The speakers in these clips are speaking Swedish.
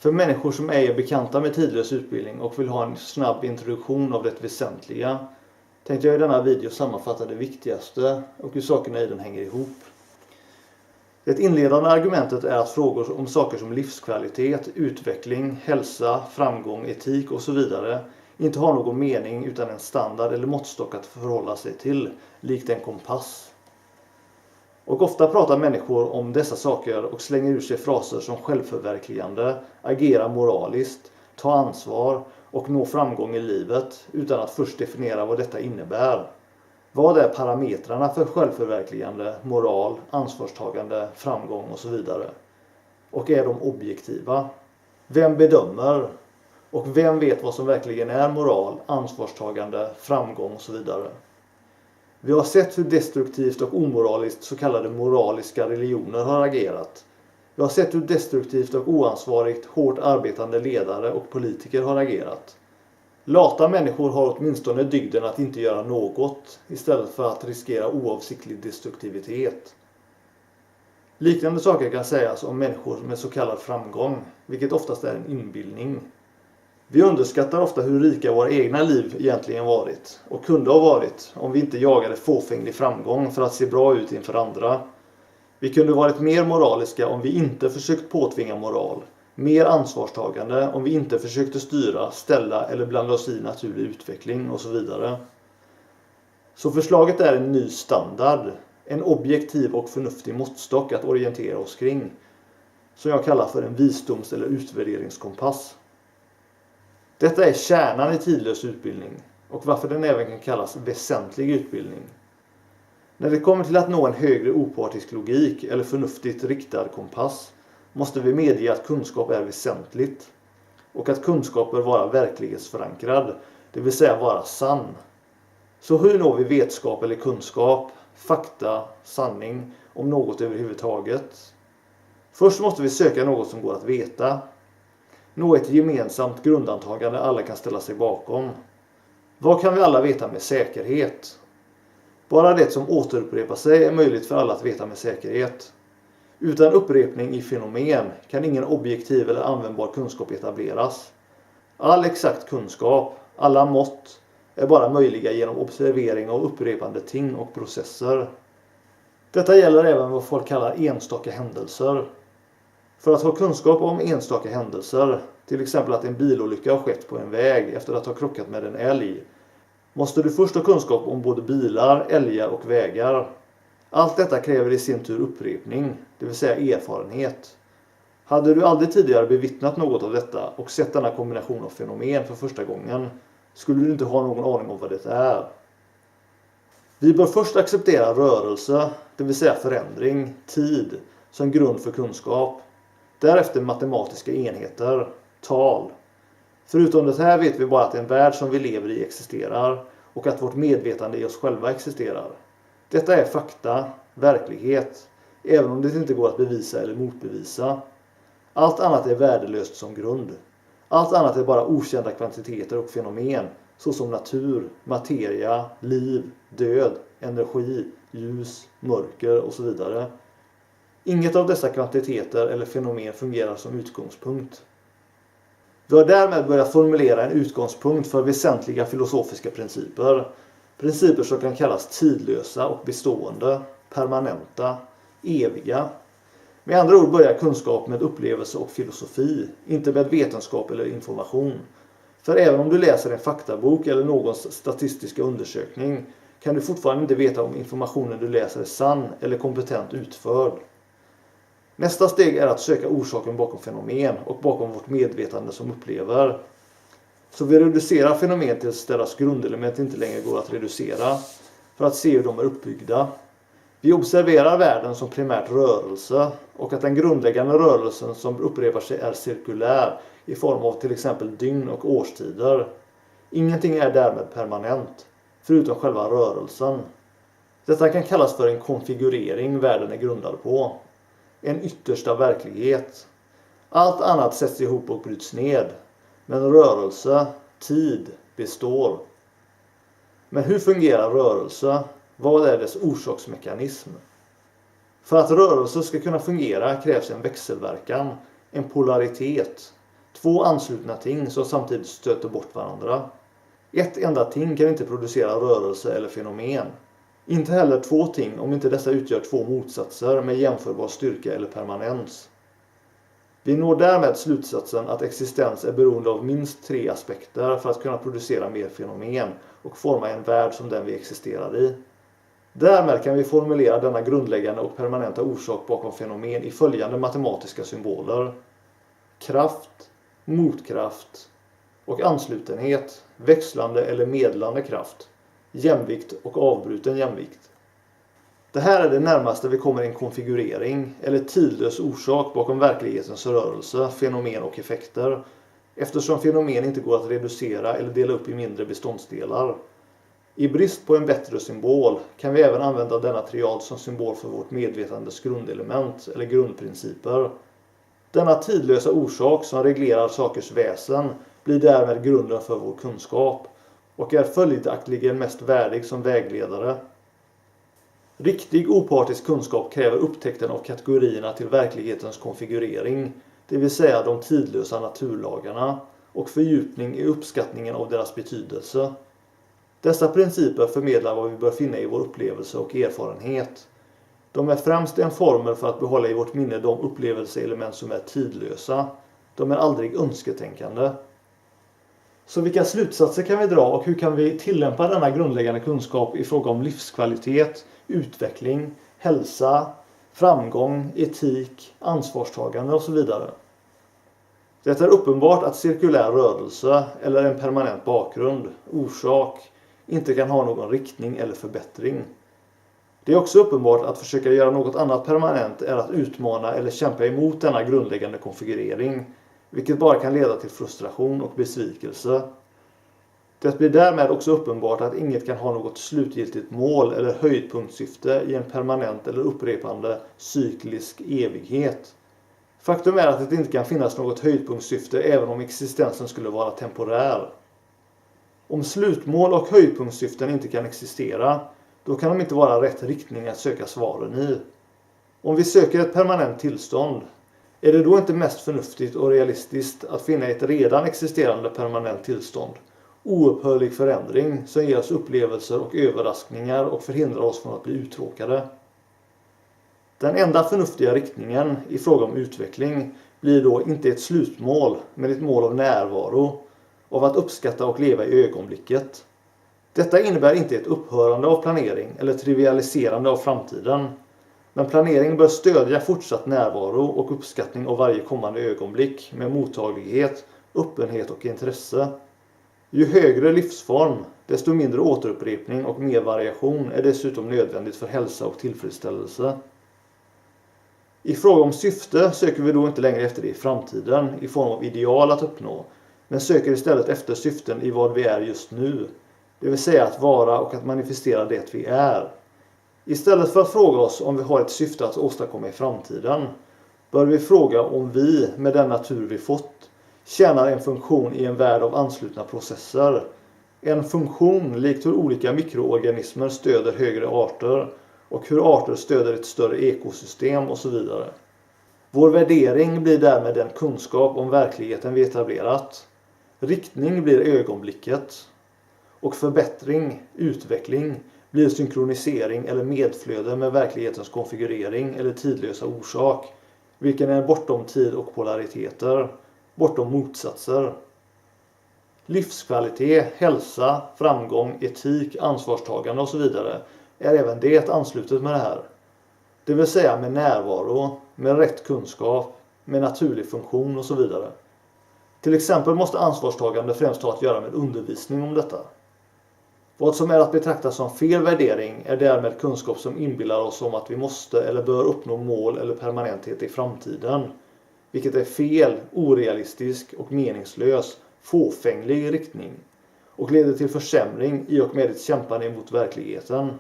För människor som ej är bekanta med tidlös utbildning och vill ha en snabb introduktion av det väsentliga tänkte jag i denna video sammanfatta det viktigaste och hur sakerna i den hänger ihop. Det inledande argumentet är att frågor om saker som livskvalitet, utveckling, hälsa, framgång, etik och så vidare inte har någon mening utan en standard eller måttstock att förhålla sig till, likt en kompass. Och ofta pratar människor om dessa saker och slänger ur sig fraser som självförverkligande, agera moraliskt, ta ansvar och nå framgång i livet utan att först definiera vad detta innebär. Vad är parametrarna för självförverkligande, moral, ansvarstagande, framgång och så vidare? Och är de objektiva? Vem bedömer? Och vem vet vad som verkligen är moral, ansvarstagande, framgång och så vidare? Vi har sett hur destruktivt och omoraliskt så kallade moraliska religioner har agerat. Vi har sett hur destruktivt och oansvarigt hårt arbetande ledare och politiker har agerat. Lata människor har åtminstone dygden att inte göra något istället för att riskera oavsiktlig destruktivitet. Liknande saker kan sägas om människor med så kallad framgång, vilket oftast är en inbildning. Vi underskattar ofta hur rika våra egna liv egentligen varit och kunde ha varit om vi inte jagade fåfänglig framgång för att se bra ut inför andra. Vi kunde varit mer moraliska om vi inte försökt påtvinga moral. Mer ansvarstagande om vi inte försökte styra, ställa eller blanda oss i naturlig utveckling och så vidare. Så förslaget är en ny standard, en objektiv och förnuftig måttstock att orientera oss kring, som jag kallar för en visdoms- eller utvärderingskompass. Detta är kärnan i tidlös utbildning och varför den även kan kallas väsentlig utbildning. När det kommer till att nå en högre opartisk logik eller förnuftigt riktad kompass måste vi medge att kunskap är väsentligt och att kunskap bör vara verklighetsförankrad, det vill säga vara sann. Så hur når vi vetskap eller kunskap, fakta, sanning om något överhuvudtaget? Först måste vi söka något som går att veta. Nå ett gemensamt grundantagande alla kan ställa sig bakom. Vad kan vi alla veta med säkerhet? Bara det som återupprepar sig är möjligt för alla att veta med säkerhet. Utan upprepning i fenomen kan ingen objektiv eller användbar kunskap etableras. All exakt kunskap, alla mått, är bara möjliga genom observering av upprepande ting och processer. Detta gäller även vad folk kallar enstaka händelser. För att ha kunskap om enstaka händelser, till exempel att en bilolycka har skett på en väg efter att ha krockat med en älg, måste du först ha kunskap om både bilar, älgar och vägar. Allt detta kräver i sin tur upprepning, det vill säga erfarenhet. Hade du aldrig tidigare bevittnat något av detta och sett denna kombination av fenomen för första gången, skulle du inte ha någon aning om vad det är. Vi bör först acceptera rörelse, det vill säga förändring, tid, som grund för kunskap. Därefter matematiska enheter, tal. Förutom det här vet vi bara att den värld som vi lever i existerar och att vårt medvetande i oss själva existerar. Detta är fakta, verklighet, även om det inte går att bevisa eller motbevisa. Allt annat är värdelöst som grund. Allt annat är bara okända kvantiteter och fenomen, såsom natur, materia, liv, död, energi, ljus, mörker och så vidare. Inget av dessa kvantiteter eller fenomen fungerar som utgångspunkt. Vi har därmed börjat formulera en utgångspunkt för väsentliga filosofiska principer. Principer som kan kallas tidlösa och bestående, permanenta, eviga. Med andra ord börjar kunskap med upplevelse och filosofi, inte med vetenskap eller information. För även om du läser en faktabok eller någons statistiska undersökning kan du fortfarande inte veta om informationen du läser är sann eller kompetent utförd. Nästa steg är att söka orsaken bakom fenomen och bakom vårt medvetande som upplever. Så vi reducerar fenomen tills deras grundelement inte längre går att reducera för att se hur de är uppbyggda. Vi observerar världen som primärt rörelse och att den grundläggande rörelsen som upprepar sig är cirkulär i form av till exempel dygn och årstider. Ingenting är därmed permanent, förutom själva rörelsen. Detta kan kallas för en konfigurering världen är grundad på. En yttersta verklighet. Allt annat sätts ihop och bryts ned. Men rörelse, tid, består. Men hur fungerar rörelse? Vad är dess orsaksmekanism? För att rörelse ska kunna fungera krävs en växelverkan, en polaritet. Två anslutna ting som samtidigt stöter bort varandra. Ett enda ting kan inte producera rörelse eller fenomen. Inte heller två ting om inte dessa utgör två motsatser med jämförbar styrka eller permanens. Vi når därmed slutsatsen att existens är beroende av minst 3 aspekter för att kunna producera mer fenomen och forma en värld som den vi existerar i. Därmed kan vi formulera denna grundläggande och permanenta orsak bakom fenomen i följande matematiska symboler. Kraft, motkraft och anslutenhet, växlande eller medlande kraft, jämvikt och avbruten jämvikt. Det här är det närmaste vi kommer en konfigurering eller tidlös orsak bakom verklighetens rörelse, fenomen och effekter, eftersom fenomen inte går att reducera eller dela upp i mindre beståndsdelar. I brist på en bättre symbol kan vi även använda denna triad som symbol för vårt medvetandes grundelement eller grundprinciper. Denna tidlösa orsak som reglerar sakers väsen blir därmed grunden för vår kunskap och är följaktligen mest värdig som vägledare. Riktig opartisk kunskap kräver upptäckten av kategorierna till verklighetens konfigurering, det vill säga de tidlösa naturlagarna, och fördjupning i uppskattningen av deras betydelse. Dessa principer förmedlar vad vi bör finna i vår upplevelse och erfarenhet. De är främst en formel för att behålla i vårt minne de upplevelseelement som är tidlösa. De är aldrig önsketänkande. Så vilka slutsatser kan vi dra och hur kan vi tillämpa denna grundläggande kunskap i fråga om livskvalitet, utveckling, hälsa, framgång, etik, ansvarstagande och så vidare? Det är uppenbart att cirkulär rörelse eller en permanent bakgrund, orsak, inte kan ha någon riktning eller förbättring. Det är också uppenbart att försöka göra något annat permanent är att utmana eller kämpa emot denna grundläggande konfigurering, vilket bara kan leda till frustration och besvikelse. Det blir därmed också uppenbart att inget kan ha något slutgiltigt mål eller höjdpunktsyfte i en permanent eller upprepande cyklisk evighet. Faktum är att det inte kan finnas något höjdpunktsyfte även om existensen skulle vara temporär. Om slutmål och höjdpunktsyften inte kan existera, då kan de inte vara rätt riktning att söka svaren i. Om vi söker ett permanent tillstånd, är det då inte mest förnuftigt och realistiskt att finna ett redan existerande permanent tillstånd, oupphörlig förändring som ger oss upplevelser och överraskningar och förhindrar oss från att bli uttråkade? Den enda förnuftiga riktningen i fråga om utveckling blir då inte ett slutmål, men ett mål av närvaro, av att uppskatta och leva i ögonblicket. Detta innebär inte ett upphörande av planering eller trivialiserande av framtiden. Men planering bör stödja fortsatt närvaro och uppskattning av varje kommande ögonblick med mottaglighet, öppenhet och intresse. Ju högre livsform, desto mindre återupprepning och mer variation är dessutom nödvändigt för hälsa och tillfredsställelse. I fråga om syfte söker vi då inte längre efter det i framtiden i form av ideal att uppnå, men söker istället efter syften i vad vi är just nu, det vill säga att vara och att manifestera det vi är. Istället för att fråga oss om vi har ett syfte att åstadkomma i framtiden, bör vi fråga om vi, med den natur vi fått, tjänar en funktion i en värld av anslutna processer. En funktion likt hur olika mikroorganismer stöder högre arter och hur arter stöder ett större ekosystem och så vidare. Vår värdering blir därmed den kunskap om verkligheten vi etablerat. Riktning blir ögonblicket. Och förbättring, utveckling, blir synkronisering eller medflöde med verklighetens konfigurering eller tidlösa orsak, vilken är bortom tid och polariteter, bortom motsatser. Livskvalitet, hälsa, framgång, etik, ansvarstagande och så vidare är även det anslutet med det här. Det vill säga med närvaro, med rätt kunskap, med naturlig funktion och så vidare. Till exempel måste ansvarstagande främst ha att göra med undervisning om detta. Vad som är att betrakta som fel värdering är därmed kunskap som inbillar oss om att vi måste eller bör uppnå mål eller permanenthet i framtiden, vilket är fel, orealistisk och meningslös, fåfänglig riktning och leder till försämring i och med ett kämpande emot verkligheten.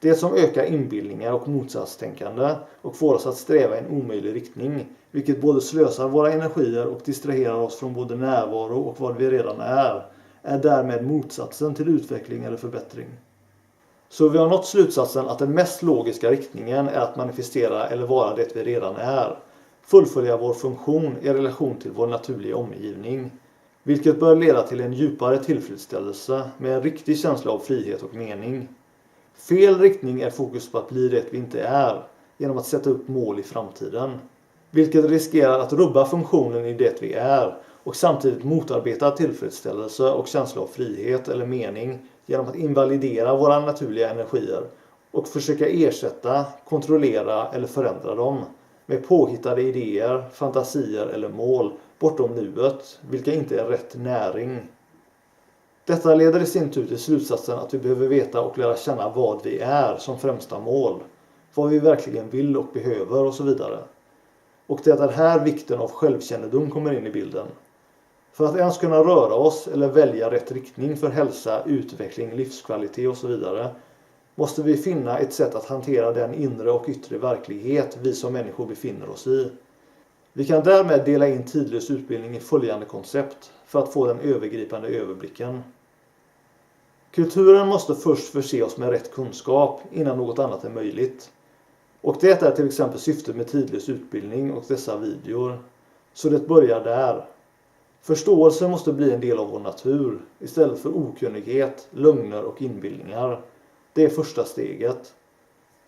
Det som ökar inbildningar och motsatstänkande och får oss att sträva i en omöjlig riktning, vilket både slösar våra energier och distraherar oss från både närvaro och vad vi redan är därmed motsatsen till utveckling eller förbättring. Så vi har nått slutsatsen att den mest logiska riktningen är att manifestera eller vara det vi redan är. fullfölja vår funktion i relation till vår naturliga omgivning, vilket bör leda till en djupare tillfredsställelse med en riktig känsla av frihet och mening. Fel riktning är fokus på att bli det vi inte är genom att sätta upp mål i framtiden, vilket riskerar att rubba funktionen i det vi är och samtidigt motarbeta tillfredsställelse och känsla av frihet eller mening genom att invalidera våra naturliga energier och försöka ersätta, kontrollera eller förändra dem med påhittade idéer, fantasier eller mål bortom nuet, vilka inte är rätt näring. Detta leder i sin tur till slutsatsen att vi behöver veta och lära känna vad vi är som främsta mål, vad vi verkligen vill och behöver och så vidare. Och det är här vikten av självkännedom kommer in i bilden. För att ens kunna röra oss eller välja rätt riktning för hälsa, utveckling, livskvalitet och så vidare måste vi finna ett sätt att hantera den inre och yttre verklighet vi som människor befinner oss i. Vi kan därmed dela in tidlös utbildning i följande koncept för att få den övergripande överblicken. Kulturen måste först förse oss med rätt kunskap innan något annat är möjligt. Och det är till exempel syftet med tidlös utbildning och dessa videor. Så det börjar där. Förståelse måste bli en del av vår natur istället för okunnighet, lögner och inbildningar. Det är första steget.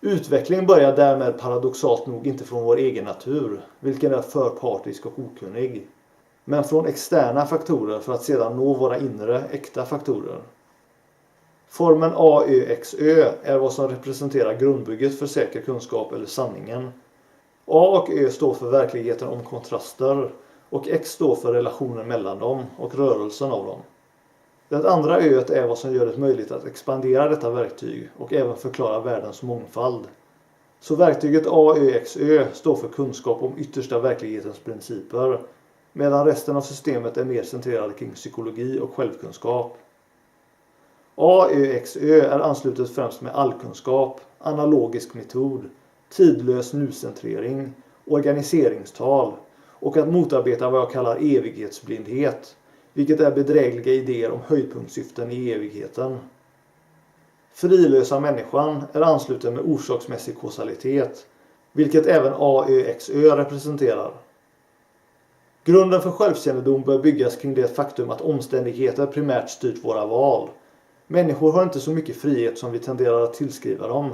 Utveckling börjar därmed paradoxalt nog inte från vår egen natur, vilken är för partisk och okunnig, men från externa faktorer för att sedan nå våra inre, äkta faktorer. Formen AÖXÖ är vad som representerar grundbygget för säker kunskap eller sanningen. A och Ö står för verkligheten om kontraster och X står för relationen mellan dem och rörelsen av dem. Det andra Öet är vad som gör det möjligt att expandera detta verktyg och även förklara världens mångfald. Så verktyget AÖXÖ står för kunskap om yttersta verklighetens principer, medan resten av systemet är mer centrerad kring psykologi och självkunskap. AÖXÖ är anslutet främst med allkunskap, analogisk metod, tidlös nucentrering, organiseringstal och att motarbeta vad jag kallar evighetsblindhet, vilket är bedrägliga idéer om höjdpunktsyften i evigheten. Frilösa människan är ansluten med orsaksmässig kausalitet, vilket även AÖXÖ representerar. Grunden för självkännedom bör byggas kring det faktum att omständigheter primärt styrt våra val. Människor har inte så mycket frihet som vi tenderar att tillskriva dem.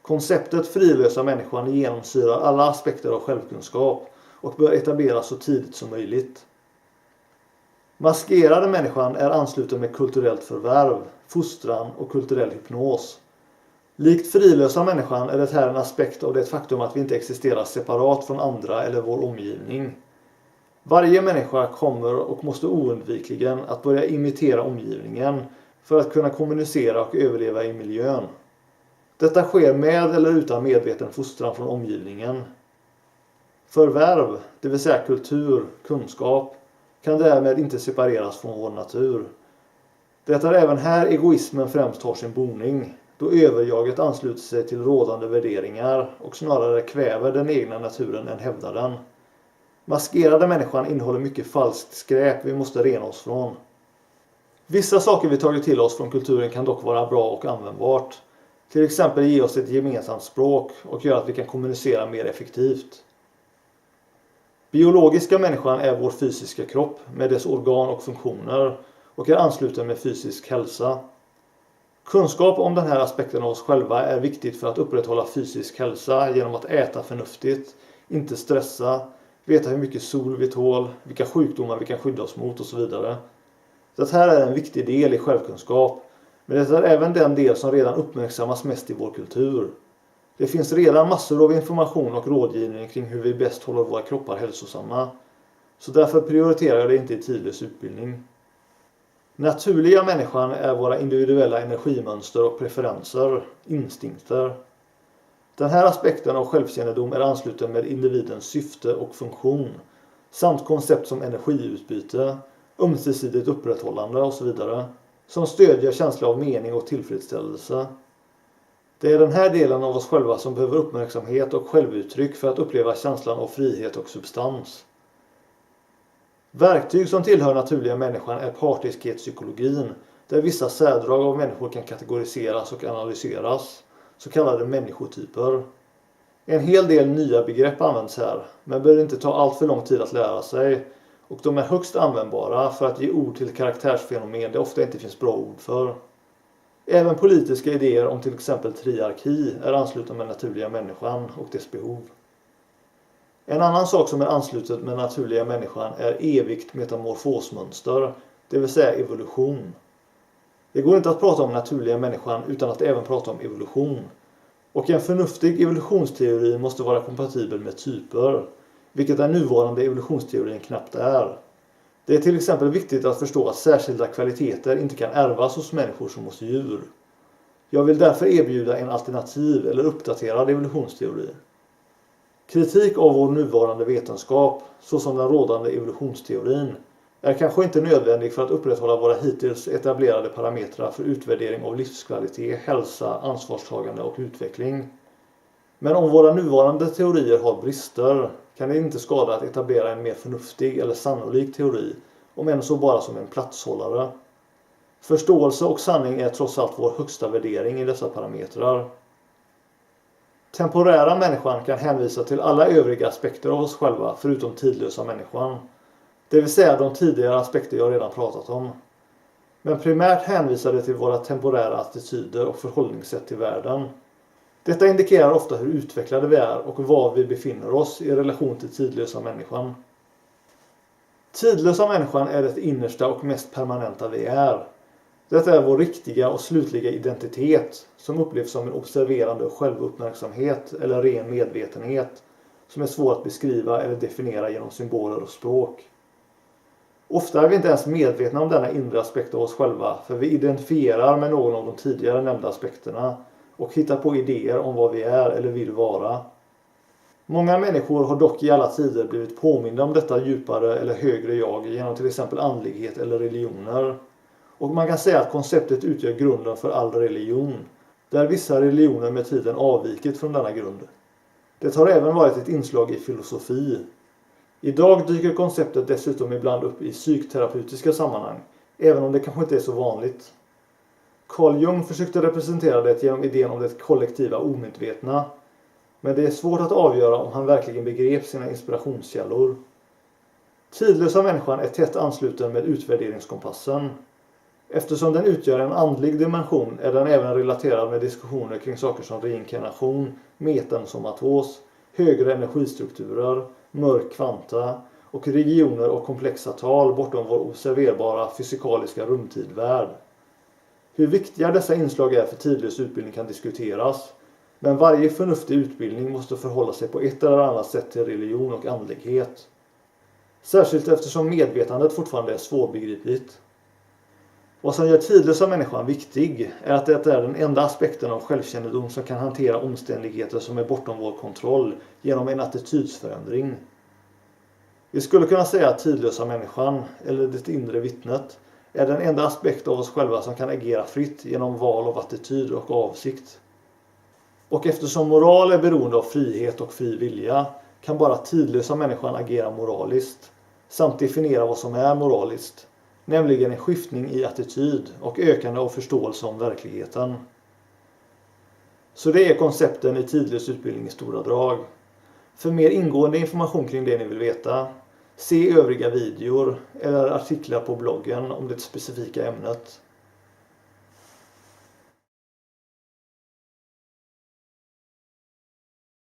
Konceptet frilösa människan genomsyrar alla aspekter av självkunskap och bör etableras så tidigt som möjligt. Maskerade människan är ansluten med kulturellt förvärv, fostran och kulturell hypnos. Likt frilösa människan är det här en aspekt av det faktum att vi inte existerar separat från andra eller vår omgivning. Varje människa kommer och måste oundvikligen att börja imitera omgivningen för att kunna kommunicera och överleva i miljön. Detta sker med eller utan medveten fostran från omgivningen. Förvärv, det vill säga kultur, kunskap, kan därmed inte separeras från vår natur. Det är även här egoismen främst har sin boning, då överjaget ansluter sig till rådande värderingar och snarare kväver den egna naturen än hävdar den. Maskerade människan innehåller mycket falskt skräp vi måste rena oss från. Vissa saker vi tagit till oss från kulturen kan dock vara bra och användbart. Till exempel ge oss ett gemensamt språk och göra att vi kan kommunicera mer effektivt. Biologiska människan är vår fysiska kropp med dess organ och funktioner och är ansluten med fysisk hälsa. Kunskap om den här aspekten av oss själva är viktigt för att upprätthålla fysisk hälsa genom att äta förnuftigt, inte stressa, veta hur mycket sol vi tål, vilka sjukdomar vi kan skydda oss mot och så vidare. Det här är en viktig del i självkunskap, men det är även den del som redan uppmärksammas mest i vår kultur. Det finns redan massor av information och rådgivning kring hur vi bäst håller våra kroppar hälsosamma. Så därför prioriterar jag det inte i tidlös utbildning. Naturliga människan är våra individuella energimönster och preferenser, instinkter. Den här aspekten av självkännedom är ansluten med individens syfte och funktion, samt koncept som energiutbyte, ömsesidigt upprätthållande och så vidare, som stödjer känsla av mening och tillfredsställelse. Det är den här delen av oss själva som behöver uppmärksamhet och självuttryck för att uppleva känslan av frihet och substans. Verktyg som tillhör naturliga människan är partiskhetspsykologin, där vissa särdrag av människor kan kategoriseras och analyseras, så kallade människotyper. En hel del nya begrepp används här, men bör inte ta allt för lång tid att lära sig, och de är högst användbara för att ge ord till karaktärsfenomen det ofta inte finns bra ord för. Även politiska idéer om till exempel triarki är anslutna med naturliga människan och dess behov. En annan sak som är anslutet med naturliga människan är evigt metamorfosmönster, det vill säga evolution. Det går inte att prata om naturliga människan utan att även prata om evolution. Och en förnuftig evolutionsteori måste vara kompatibel med typer, vilket den nuvarande evolutionsteorin knappt är. Det är till exempel viktigt att förstå att särskilda kvaliteter inte kan ärvas hos människor som hos djur. Jag vill därför erbjuda en alternativ eller uppdaterad evolutionsteori. Kritik av vår nuvarande vetenskap, såsom den rådande evolutionsteorin, är kanske inte nödvändig för att upprätthålla våra hittills etablerade parametrar för utvärdering av livskvalitet, hälsa, ansvarstagande och utveckling. Men om våra nuvarande teorier har brister kan det inte skada att etablera en mer förnuftig eller sannolik teori, om än så bara som en platshållare. Förståelse och sanning är trots allt vår högsta värdering i dessa parametrar. Temporära människan kan hänvisa till alla övriga aspekter av oss själva förutom tidlösa människan. Det vill säga de tidigare aspekter jag redan pratat om. Men primärt hänvisar det till våra temporära attityder och förhållningssätt till världen. Detta indikerar ofta hur utvecklade vi är och var vi befinner oss i relation till tidlösa människan. Tidlösa människan är det innersta och mest permanenta vi är. Detta är vår riktiga och slutliga identitet som upplevs som en observerande självuppmärksamhet eller ren medvetenhet som är svår att beskriva eller definiera genom symboler och språk. Ofta är vi inte ens medvetna om denna inre aspekt av oss själva, för vi identifierar med någon av de tidigare nämnda aspekterna och hittar på idéer om vad vi är eller vill vara. Många människor har dock i alla tider blivit påminda om detta djupare eller högre jag genom till exempel andlighet eller religioner. Och man kan säga att konceptet utgör grunden för all religion, där vissa religioner med tiden avvikit från denna grund. Det har även varit ett inslag i filosofi. Idag dyker konceptet dessutom ibland upp i psykterapeutiska sammanhang, även om det kanske inte är så vanligt. Carl Jung försökte representera det genom idén om det kollektiva omedvetna, men det är svårt att avgöra om han verkligen begrep sina inspirationskällor. Tidlösa människan är tätt ansluten med utvärderingskompassen. Eftersom den utgör en andlig dimension är den även relaterad med diskussioner kring saker som reinkarnation, metansomatos, högre energistrukturer, mörk kvanta och regioner och komplexa tal bortom vår observerbara fysikaliska rumtidvärld. Hur viktiga dessa inslag är för tidlös utbildning kan diskuteras, men varje förnuftig utbildning måste förhålla sig på ett eller annat sätt till religion och andlighet. Särskilt eftersom medvetandet fortfarande är svårbegripligt. Vad som gör tidlösa människan viktig är att det är den enda aspekten av självkännedom som kan hantera omständigheter som är bortom vår kontroll genom en attitydsförändring. Vi skulle kunna säga att tidlösa människan, eller det inre vittnet, är den enda aspekt av oss själva som kan agera fritt genom val av attityd och avsikt. Och eftersom moral är beroende av frihet och fri vilja kan bara tidlösa människan agera moraliskt, samt definiera vad som är moraliskt, nämligen en skiftning i attityd och ökande av förståelse om verkligheten. Så det är koncepten i tidlös utbildning i stora drag. För mer ingående information kring det ni vill veta, se övriga videor eller artiklar på bloggen om det specifika ämnet.